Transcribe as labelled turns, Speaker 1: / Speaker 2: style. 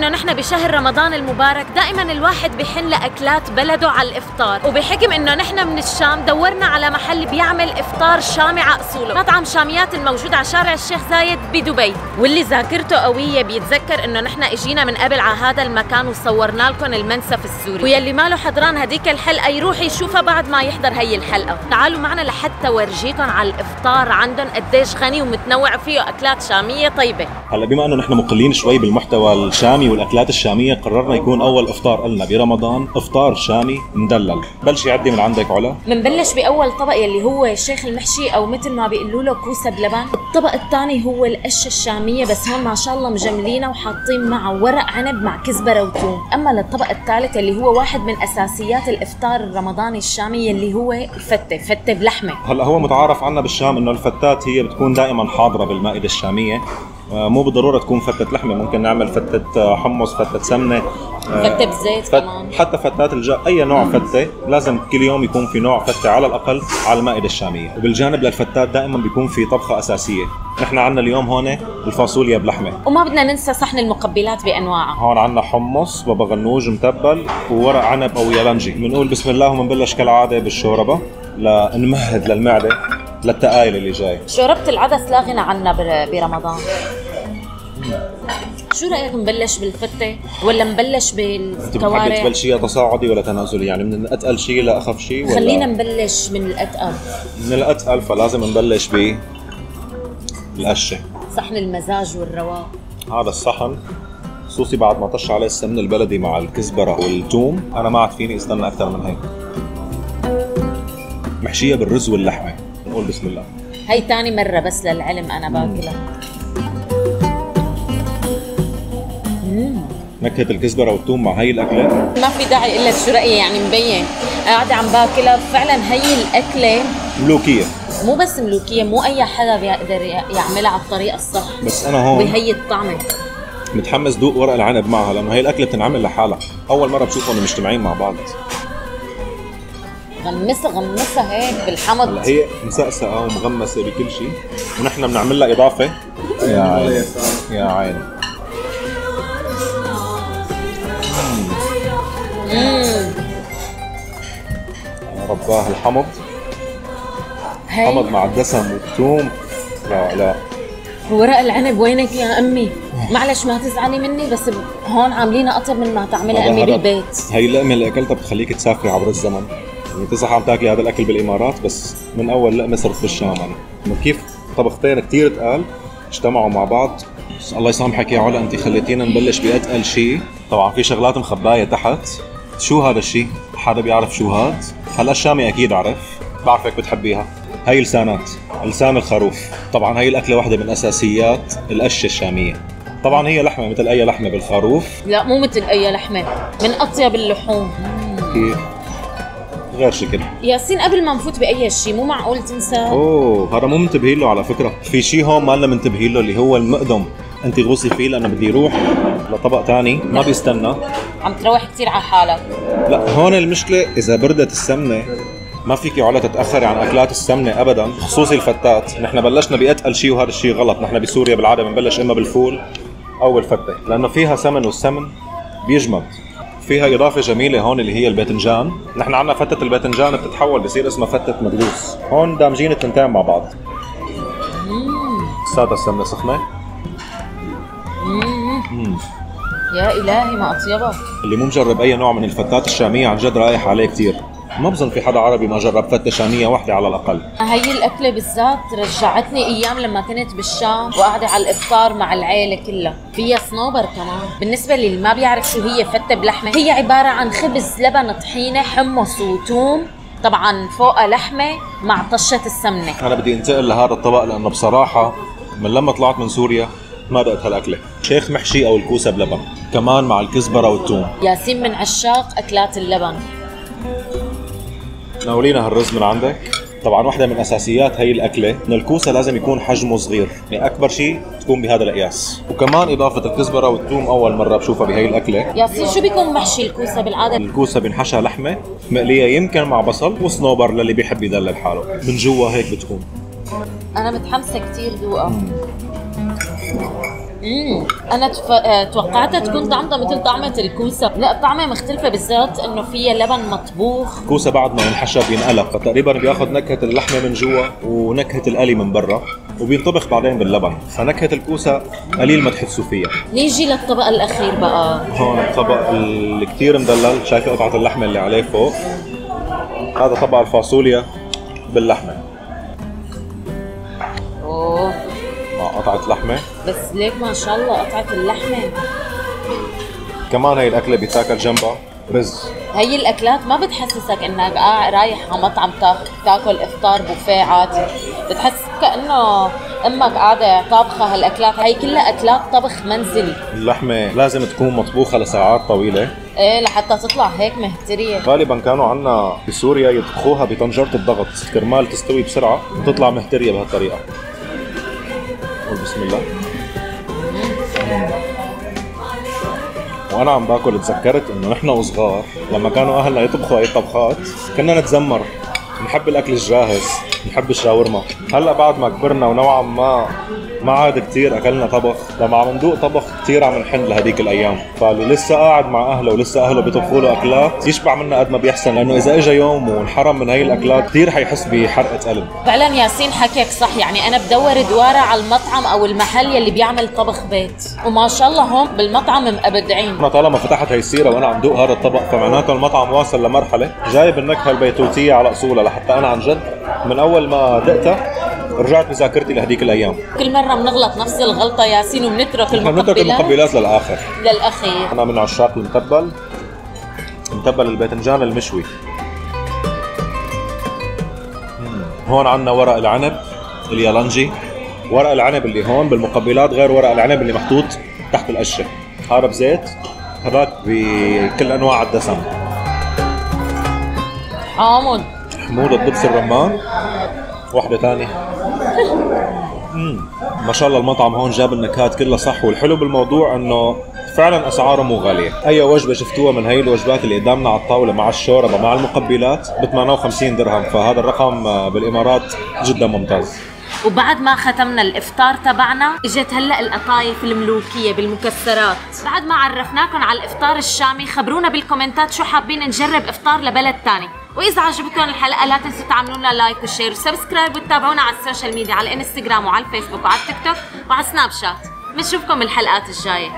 Speaker 1: انه نحن بشهر رمضان المبارك دائما الواحد بحن لاكلات بلده على الافطار، وبحكم انه نحن من الشام دورنا على محل بيعمل افطار شامي على اصوله، مطعم شاميات الموجود على شارع الشيخ زايد بدبي. واللي ذاكرته قويه بيتذكر انه نحن اجينا من قبل على هذا المكان وصورنا لكم المنسف السوري، ويلي ماله حضران هديك الحلقه يروح يشوفها بعد ما يحضر هي الحلقه. تعالوا معنا لحتى ورجيكم على الافطار عندهم قديش غني ومتنوع فيه اكلات شاميه طيبه.
Speaker 2: هلا بما انه نحن مقلين شوي بالمحتوى الشامي والاكلات الشاميه، قررنا يكون اول افطار لنا برمضان افطار شامي مدلل. بلشي عدي من عندك علا.
Speaker 1: بنبلش باول طبق يلي هو الشيخ المحشي او مثل ما بيقولوا له كوسه بلبن. الطبق الثاني هو القشه الشاميه، بس هون ما شاء الله مجملينه وحاطين معه ورق عنب مع كزبره وثوم. اما للطبق الثالث اللي هو واحد من اساسيات الافطار الرمضاني الشامي اللي هو الفته، فته بلحمه.
Speaker 2: هلا هو متعارف عنا بالشام انه الفتات هي بتكون دائما حاضره بالمائده الشاميه، مو بالضروره تكون فتة لحمه، ممكن نعمل فتة حمص، فتة سمنه،
Speaker 1: فتة بزيت كمان،
Speaker 2: حتى فتات اي نوع فتة. لازم كل يوم يكون في نوع فتة على الاقل على المائده الشاميه. وبالجانب للفتات دائما بيكون في طبخه اساسيه. نحن عندنا اليوم هون الفاصوليا بلحمه،
Speaker 1: وما بدنا ننسى صحن المقبلات بانواعها.
Speaker 2: هون عندنا حمص بابا غنوج متبل وورق عنب او يالنجي. بنقول بسم الله وبنبلش كالعاده بالشوربه لنمهد للمعده للتقايل اللي جاي.
Speaker 1: شوربه العدس لا غنى عنها برمضان. شو رايك نبلش بالفته ولا نبلش بالكوارع؟
Speaker 2: انت تبلشيها تصاعدي ولا تنازلي؟ يعني من اتقل شيء لاخف شيء ولا؟
Speaker 1: خلينا نبلش من الاتقل.
Speaker 2: من الاتقل، فلازم نبلش بالقشه.
Speaker 1: صحن المزاج والرواق.
Speaker 2: هذا الصحن خصوصي بعد ما طش عليه السمن البلدي مع الكزبره والثوم، انا ما عاد فيني استنى اكثر من هيك. محشيه بالرز واللحمه. نقول بسم الله.
Speaker 1: هي ثاني مره بس للعلم انا باكلها.
Speaker 2: نكهه الكزبره والثوم مع هي الاكله
Speaker 1: ما في داعي اقول لك شو رايي، يعني مبين قاعده عم باكلها. فعلا هي الاكله
Speaker 2: ملوكيه،
Speaker 1: مو بس ملوكيه، مو اي حدا بيقدر يعملها على الطريقه الصح.
Speaker 2: بس انا هون
Speaker 1: وهي الطعمه
Speaker 2: متحمس دوق ورق العنب معها، لانه هي الاكله بتنعمل لحالها. اول مره بشوفهم مجتمعين مع بعض.
Speaker 1: غمسها هيك بالحمض.
Speaker 2: هلا هي مسقسقه ومغمسه بكل شيء، ونحن بنعمل لها اضافه. يا عيني يا عيني. رباه الحمض. حمض مع الدسم والثوم. لا
Speaker 1: ورق العنب وينك يا امي؟ معلش ما تزعلي مني، بس هون عاملينها اطيب من ما تعملها امي بالبيت.
Speaker 2: هي اللقمه اللي اكلتها بتخليك تسافري عبر الزمن. يعني انت صح عم تاكلي هذا الاكل بالامارات، بس من اول لقمه صرت بالشام انا. من كيف طبختين كثير تقال اجتمعوا مع بعض. بس الله يسامحك يا علا، انت خليتينا نبلش باتقل شيء. طبعا في شغلات مخبايه تحت. شو هذا الشيء؟ حدا بيعرف شو هاد؟ هلا الشامي اكيد بعرفك بتحبيها. هي لسانات، لسان الخروف. طبعا هي الاكله واحده من اساسيات القشه الشاميه. طبعا هي لحمه مثل اي لحمه بالخروف.
Speaker 1: لا مو مثل اي لحمه، من اطيب اللحوم.
Speaker 2: كيف؟ غير شكل.
Speaker 1: ياسين قبل ما نفوت باي شيء مو معقول تنسى.
Speaker 2: اوه هذا مو منتبهين له على فكره. في شيء هون ما لنا منتبهين له اللي هو المقدم. انت غوصي فيه لانه بدي يروح لطبق ثاني ما بيستنى.
Speaker 1: عم تروح كثير على حالك.
Speaker 2: لا هون المشكله اذا بردت السمنه ما فيك يا علا تتاخري عن اكلات السمنه ابدا، خصوصي الفتات. نحن بلشنا باتقل شيء وهذا الشيء غلط. نحن بسوريا بالعاده بنبلش اما بالفول او بالفته لانه فيها سمن، والسمن بيجمد. فيها اضافه جميله هون اللي هي الباذنجان. نحن عندنا فتة الباذنجان بتتحول بصير اسمها فتة مدروس. هون دامجين التنتين مع بعض. سادة السمنه سخنه.
Speaker 1: يا الهي ما اطيبها.
Speaker 2: اللي مو مجرب اي نوع من الفتات الشاميه عن جد رايح عليه كثير. ما بظن في حدا عربي ما جرب فتة شامية واحدة على الأقل.
Speaker 1: هي الأكلة بالذات رجعتني أيام لما كنت بالشام وقاعدة على الإفطار مع العيلة كلها. فيها صنوبر كمان. بالنسبة للي ما بيعرف شو هي فتة بلحمة، هي عبارة عن خبز لبن طحينة حمص وثوم، طبعا فوقها لحمة مع طشة السمنة.
Speaker 2: أنا بدي انتقل لهذا الطبق لأنه بصراحة من لما طلعت من سوريا ما دقت هالأكلة. شيخ محشي أو الكوسة بلبن كمان مع الكزبرة والثوم.
Speaker 1: ياسين من عشاق أكلات اللبن.
Speaker 2: ناولينا هالرز من عندك. طبعا واحدة من اساسيات هي الاكله ان الكوسه لازم يكون حجمه صغير، يعني اكبر شيء تكون بهذا القياس. وكمان اضافه الكزبره والثوم اول مره بشوفها بهي الاكله.
Speaker 1: ياسين شو بيكون محشي الكوسه بالعاده؟
Speaker 2: الكوسه بنحشى لحمه مقليه يمكن مع بصل وصنوبر للي بيحب يدلل حاله، من جوا هيك بتكون.
Speaker 1: انا متحمسه كثير ذوقها. انا توقعتها تكون طعمتها مثل طعمه الكوسه، لا طعمه مختلفه بالذات انه فيها لبن مطبوخ.
Speaker 2: الكوسه بعد ما ينحشى بينقلب، فتقريبا بياخذ نكهه اللحمه من جوا ونكهه القلي من برا، وبينطبخ بعدين باللبن، فنكهه الكوسه قليل ما تحسوا فيها.
Speaker 1: نيجي للطبق الاخير بقى.
Speaker 2: هون الطبق اللي كثير مدلل، شايفه قطعه اللحمه اللي عليه فوق؟ هذا طبق الفاصوليا باللحمه.
Speaker 1: اوه
Speaker 2: قطعه لحمه،
Speaker 1: بس ليك ما شاء الله قطعه اللحمه.
Speaker 2: كمان هي الاكله بيتاكل جنبها رز.
Speaker 1: هي الاكلات ما بتحسسك انك رايح على مطعم تاكل افطار بوفيه عادي، بتحس كانه امك قاعده طابخه هالاكلات. هي كلها اكلات طبخ منزلي.
Speaker 2: اللحمه لازم تكون مطبوخه لساعات طويله،
Speaker 1: ايه لحتى تطلع هيك مهتريه.
Speaker 2: غالبا كانوا عنا بسوريا يطبخوها بطنجره الضغط كرمال تستوي بسرعه وتطلع مهتريه بهالطريقه. بسم الله. وانا عم باكل تذكرت انه نحن وصغار لما كانوا اهلنا يطبخوا اي طبخات كنا نتذمر، نحب الاكل الجاهز، نحب الشاورما. هلا بعد ما كبرنا ونوعا ما عاد كثير اكلنا طبخ، لما عم ندوق طبخ كثير عم نحن لهديك الايام. فاللي لسه قاعد مع اهله ولسه اهله بيطبخوا له اكلات يشبع منها قد ما بيحسن، لانه اذا اجى يوم وانحرم من هي الاكلات كثير حيحس بحرقه قلب.
Speaker 1: فعلا ياسين حكيك صح، يعني انا بدور دواره على المطعم او المحل يلي بيعمل طبخ بيت، وما شاء الله هون بالمطعم مبدعين.
Speaker 2: انا طالما فتحت هي السيره وانا عم دوق هذا الطبق فمعناته المطعم واصل لمرحله جايب النكهه البيتوتيه على اصولها، لحتى انا عن جد من اول ما دقتها رجعت بذاكرتي لهديك الايام.
Speaker 1: كل مره بنغلط نفس الغلطه ياسين وبنترك
Speaker 2: المقبلات للاخر.
Speaker 1: للاخير.
Speaker 2: انا من عشاق المتبل الباذنجان المشوي. هون عندنا ورق العنب اليالنجي. ورق العنب اللي هون بالمقبلات غير ورق العنب اللي محطوط تحت القشه، هذا بزيت، هذاك بكل انواع الدسم. حموض الدبس الرمان. واحدة ثانية. ما شاء الله المطعم هون جاب النكهات كلها صح، والحلو بالموضوع انه فعلا اسعاره مو غالية. اي وجبة شفتوها من هي الوجبات اللي قدامنا على الطاولة مع الشوربة مع المقبلات ب 58 درهم، فهذا الرقم بالامارات جدا ممتاز.
Speaker 1: وبعد ما ختمنا الافطار تبعنا اجت هلا القطايف الملوكيه بالمكسرات. بعد ما عرفناكم على الافطار الشامي خبرونا بالكومنتات شو حابين نجرب افطار لبلد ثاني، واذا عجبتكم الحلقه لا تنسوا تعملوا لنا لايك وشير وسبسكرايب وتتابعونا على السوشيال ميديا على الانستغرام وعلى الفيسبوك وعلى التيك توك وعلى سناب شات. بنشوفكم الحلقات الجايه.